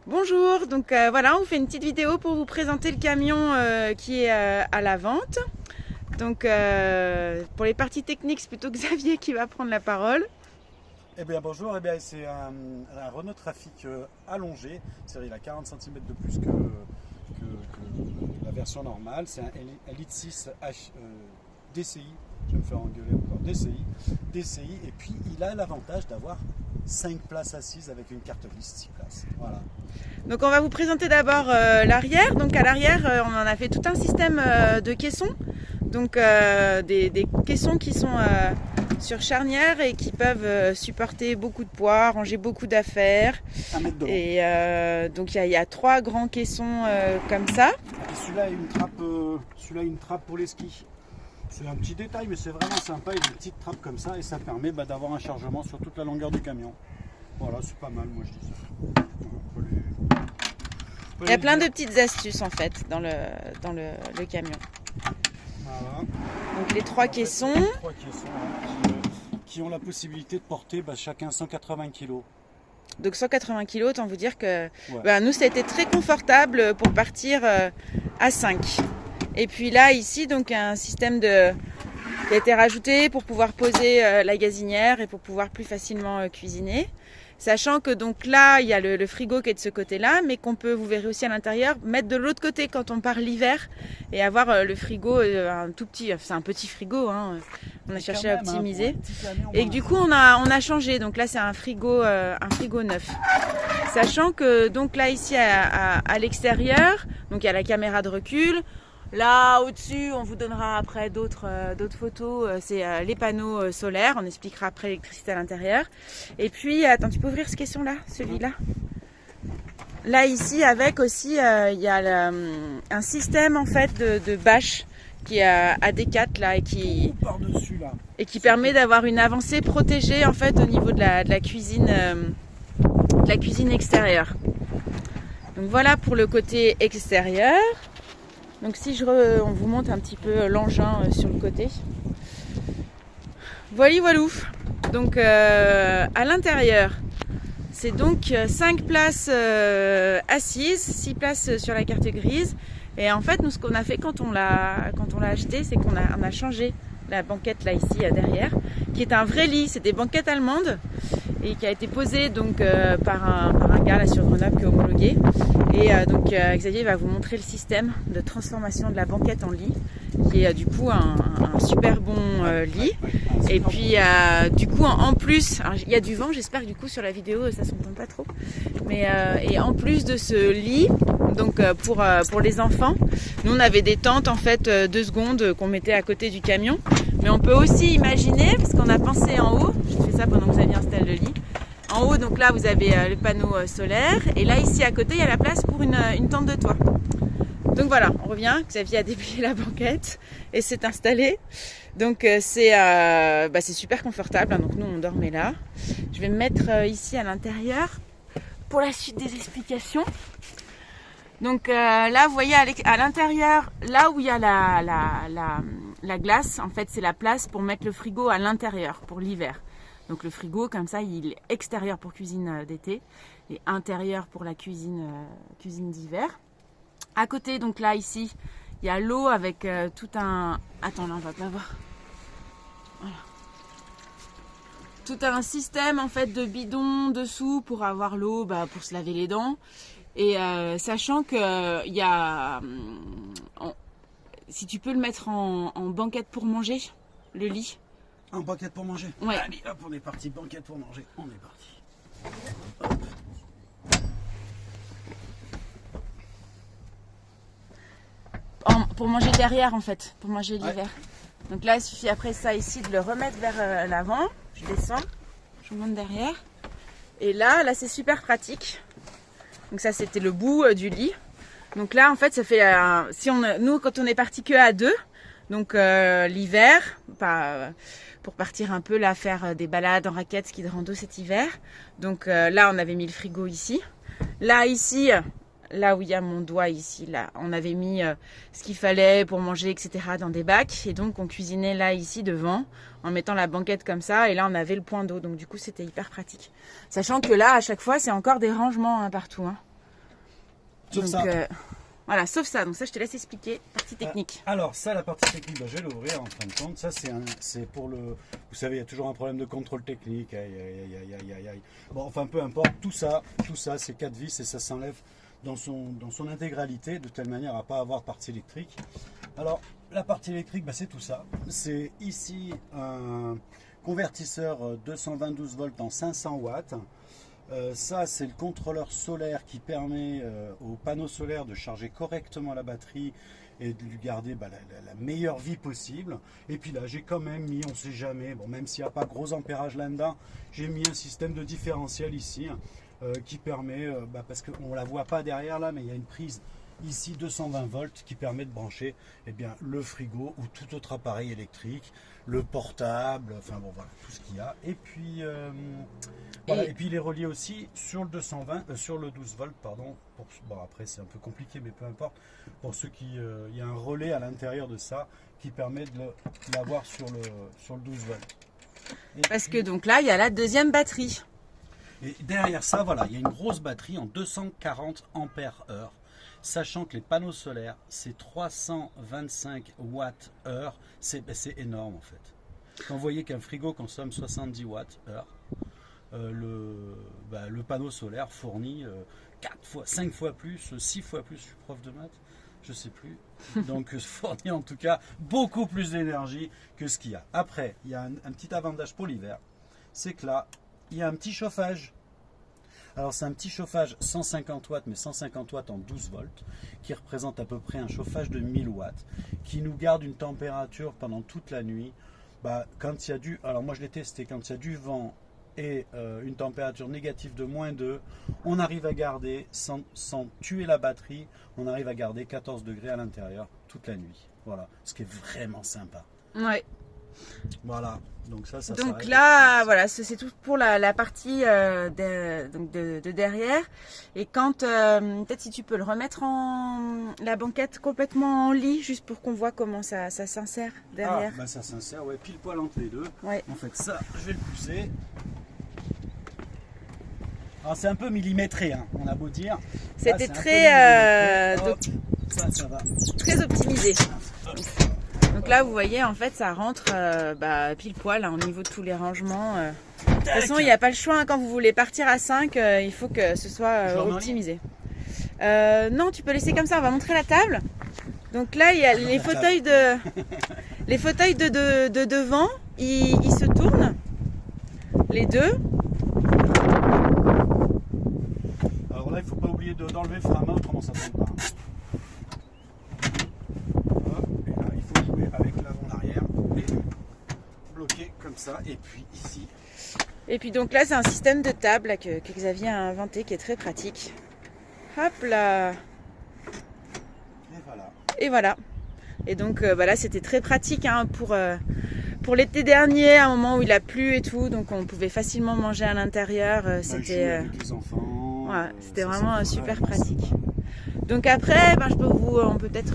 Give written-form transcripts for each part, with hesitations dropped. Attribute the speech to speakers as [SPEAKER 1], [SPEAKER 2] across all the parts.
[SPEAKER 1] Bonjour, donc voilà, on vous fait une petite vidéo pour vous présenter le camion qui est à la vente. Donc pour les parties techniques, c'est plutôt Xavier qui va prendre la parole.
[SPEAKER 2] Eh bien bonjour, c'est un Renault Trafic allongé, c'est-à-dire il a 40 cm de plus que la version normale. C'est un Elite 6 DCI, je vais me faire engueuler encore, DCI, et puis il a l'avantage d'avoir 5 places assises avec une carte glisse 6 places. Voilà.
[SPEAKER 1] Donc on va vous présenter d'abord l'arrière. Donc à l'arrière, on en a fait tout un système de caissons. Donc des caissons qui sont sur charnière et qui peuvent supporter beaucoup de poids, ranger beaucoup d'affaires. Et donc il y a 3 grands caissons comme ça.
[SPEAKER 2] Et celui-là a une trappe pour les skis. C'est un petit détail, mais c'est vraiment sympa. Il a une petite trappe comme ça et ça permet d'avoir un chargement sur toute la longueur du camion. Voilà, c'est pas mal, moi je dis ça.
[SPEAKER 1] Il y a plein de petites astuces en fait dans le camion.
[SPEAKER 2] Voilà.
[SPEAKER 1] Donc les 3 caissons.
[SPEAKER 2] Les 3 caissons qui ont la possibilité de porter chacun 180 kg.
[SPEAKER 1] Donc 180 kg, autant vous dire que nous ça a été très confortable pour partir à 5. Et puis là ici donc un système qui a été rajouté pour pouvoir poser la gazinière et pour pouvoir plus facilement cuisiner. Sachant que donc là il y a le frigo qui est de ce côté là, mais qu'on peut, vous verrez aussi à l'intérieur, mettre de l'autre côté quand on part l'hiver et avoir le frigo un tout petit, c'est un petit frigo, hein, on a cherché à optimiser. Et du coup on a changé, donc là c'est un frigo neuf. Sachant que donc là ici à l'extérieur, donc il y a la caméra de recul. Là au-dessus, on vous donnera après d'autres photos, c'est les panneaux solaires, on expliquera après l'électricité à l'intérieur. Et puis, attends, tu peux ouvrir ce caisson-là, celui-là. Là ici, avec aussi, il y a un système en fait de bâche qui est à D4 là et qui permet d'avoir une avancée protégée en fait au niveau de la cuisine extérieure. Donc voilà pour le côté extérieur. Donc si on vous montre un petit peu l'engin sur le côté. Voilou. Donc à l'intérieur, c'est donc 5 places assises, 6 places sur la carte grise. Et en fait, nous ce qu'on a fait quand on l'a acheté, c'est qu'on a changé la banquette là ici derrière, qui est un vrai lit, c'est des banquettes allemandes et qui a été posée donc par un gars là sur Grenoble qui est homologué. Et donc Xavier va vous montrer le système de transformation de la banquette en lit, qui est du coup un super bon lit. Et puis du coup en plus, il y a du vent, j'espère que du coup sur la vidéo ça s'entend pas trop. Mais et en plus de ce lit, donc pour les enfants, nous on avait des tentes en fait 2 secondes qu'on mettait à côté du camion. Mais on peut aussi imaginer, parce qu'on a pensé en haut, je fais ça pendant que Xavier installe le lit. En haut, donc là, vous avez le panneau solaire. Et là, ici, à côté, il y a la place pour une tente de toit. Donc voilà, on revient. Xavier a déplié la banquette et s'est installé. Donc c'est super confortable. Donc nous, on dormait là. Je vais me mettre ici à l'intérieur pour la suite des explications. Donc là, vous voyez à l'intérieur, là où il y a la glace, en fait, c'est la place pour mettre le frigo à l'intérieur pour l'hiver. Donc le frigo, comme ça, il est extérieur pour cuisine d'été et intérieur pour la cuisine d'hiver. À côté, donc là, ici, il y a l'eau avec tout un... Attends, là, on va pas voir. Voilà. Tout un système, en fait, de bidons dessous pour avoir l'eau pour se laver les dents. Et sachant que il y a... si tu peux le mettre en banquette pour manger, le lit.
[SPEAKER 2] En banquette pour manger.
[SPEAKER 1] Ouais.
[SPEAKER 2] Allez, hop, on est parti. Banquette pour manger. On est parti.
[SPEAKER 1] Pour manger derrière, en fait. Pour manger l'hiver.
[SPEAKER 2] Ouais.
[SPEAKER 1] Donc là, il suffit après ça ici de le remettre vers l'avant. Je descends. Je monte derrière. Et là c'est super pratique. Donc ça, c'était le bout du lit. Donc là, en fait, ça fait... nous, quand on est parti que à 2, donc l'hiver, pour partir un peu là, faire des balades en raquettes, ski de rando cet hiver. Donc là, on avait mis le frigo ici. Là, ici, là où il y a mon doigt ici, là, on avait mis ce qu'il fallait pour manger, etc. dans des bacs. Et donc, on cuisinait là, ici, devant, en mettant la banquette comme ça. Et là, on avait le point d'eau. Donc du coup, c'était hyper pratique. Sachant que là, à chaque fois, c'est encore des rangements partout. Hein.
[SPEAKER 2] Sauf ça.
[SPEAKER 1] Voilà, sauf ça. Donc ça, je te laisse expliquer. Partie technique.
[SPEAKER 2] Alors ça, la partie technique, je vais l'ouvrir en fin de compte. Ça, c'est pour le... Vous savez, il y a toujours un problème de contrôle technique. Aïe, aïe, aïe, aïe, aïe, aïe. Bon, enfin, peu importe. Tout ça, c'est 4 vis et ça s'enlève dans son intégralité, de telle manière à ne pas avoir de partie électrique. Alors, la partie électrique, c'est tout ça. C'est ici un convertisseur 220 volts en 500 watts. Ça, c'est le contrôleur solaire qui permet au panneau solaire de charger correctement la batterie et de lui garder la meilleure vie possible. Et puis là, j'ai quand même mis, on ne sait jamais, bon, même s'il n'y a pas gros ampérage là-dedans, j'ai mis un système de différentiel ici qui permet, parce qu'on ne la voit pas derrière là, mais il y a une prise ici 220 volts qui permet de brancher le frigo ou tout autre appareil électrique, le portable, enfin bon voilà, tout ce qu'il y a. Et puis voilà, et puis il est relié aussi sur le sur le 12 volts, pardon. Bon, après c'est un peu compliqué, mais peu importe. Pour ceux qui, il y a un relais à l'intérieur de ça qui permet de l'avoir sur le 12 volts.
[SPEAKER 1] Parce que donc là, il y a la deuxième batterie.
[SPEAKER 2] Et derrière ça, voilà, il y a une grosse batterie en 240 ampères-heure. Sachant que les panneaux solaires, c'est 325 watts-heure, c'est énorme en fait. Quand vous voyez qu'un frigo consomme 70 watts-heure, le panneau solaire fournit 4 fois, 5 fois plus, 6 fois plus, je suis prof de maths, je sais plus. Donc fournit en tout cas beaucoup plus d'énergie que ce qu'il y a. Après, il y a un petit avantage pour l'hiver, c'est que là, il y a un petit chauffage. Alors c'est un petit chauffage 150 watts, mais 150 watts en 12 volts, qui représente à peu près un chauffage de 1000 watts, qui nous garde une température pendant toute la nuit. Quand il y a alors moi je l'ai testé, quand il y a du vent et une température négative de -2, on arrive à garder, sans tuer la batterie, on arrive à garder 14 degrés à l'intérieur toute la nuit. Voilà, ce qui est vraiment sympa.
[SPEAKER 1] Ouais.
[SPEAKER 2] Voilà, donc ça
[SPEAKER 1] donc là, voilà, c'est tout pour la partie de derrière. Et quand, peut-être si tu peux le remettre la banquette complètement en lit, juste pour qu'on voit comment ça s'insère derrière.
[SPEAKER 2] Ça s'insère, ouais, pile poil entre les deux.
[SPEAKER 1] Ouais.
[SPEAKER 2] En fait, ça, je vais le pousser. Alors c'est un peu millimétré, hein, on a beau dire.
[SPEAKER 1] C'était très,
[SPEAKER 2] ça va.
[SPEAKER 1] très optimisé. Donc là, vous voyez, en fait, ça rentre pile poil au niveau de tous les rangements. De toute façon, il n'y a pas le choix. Hein, quand vous voulez partir à 5, il faut que ce soit optimisé. Non, tu peux laisser comme ça. On va montrer la table. Donc là, il y a les fauteuils de devant. Ils se tournent, les deux.
[SPEAKER 2] Alors là, il ne faut pas oublier d'enlever le frein à main, autrement ça ne tourne pas. Avec l'avant-arrière et bloqué comme ça, et puis ici.
[SPEAKER 1] Et puis donc là c'est un système de table là, que Xavier a inventé qui est très pratique. Hop là. Et voilà. Et donc là c'était très pratique hein, pour l'été dernier, à un moment où il a plu et tout, donc on pouvait facilement manger à l'intérieur. C'était
[SPEAKER 2] avec les enfants.
[SPEAKER 1] Ouais, c'était vraiment super pratique. Donc après, on peut peut-être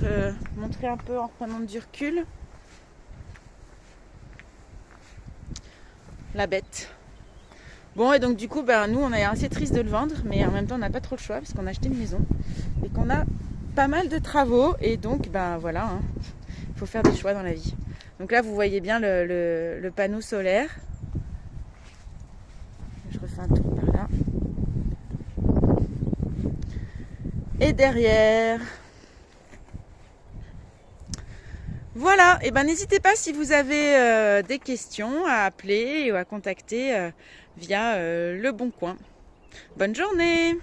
[SPEAKER 1] montrer un peu en prenant du recul. La bête. Bon, et donc du coup, nous, on est assez triste de le vendre, mais en même temps, on n'a pas trop le choix parce qu'on a acheté une maison et qu'on a pas mal de travaux. Et donc, voilà, hein, faut faire des choix dans la vie. Donc là, vous voyez bien le panneau solaire. Je refais un tour par là. Et derrière. Voilà, et n'hésitez pas si vous avez des questions à appeler ou à contacter via Le Bon Coin. Bonne journée!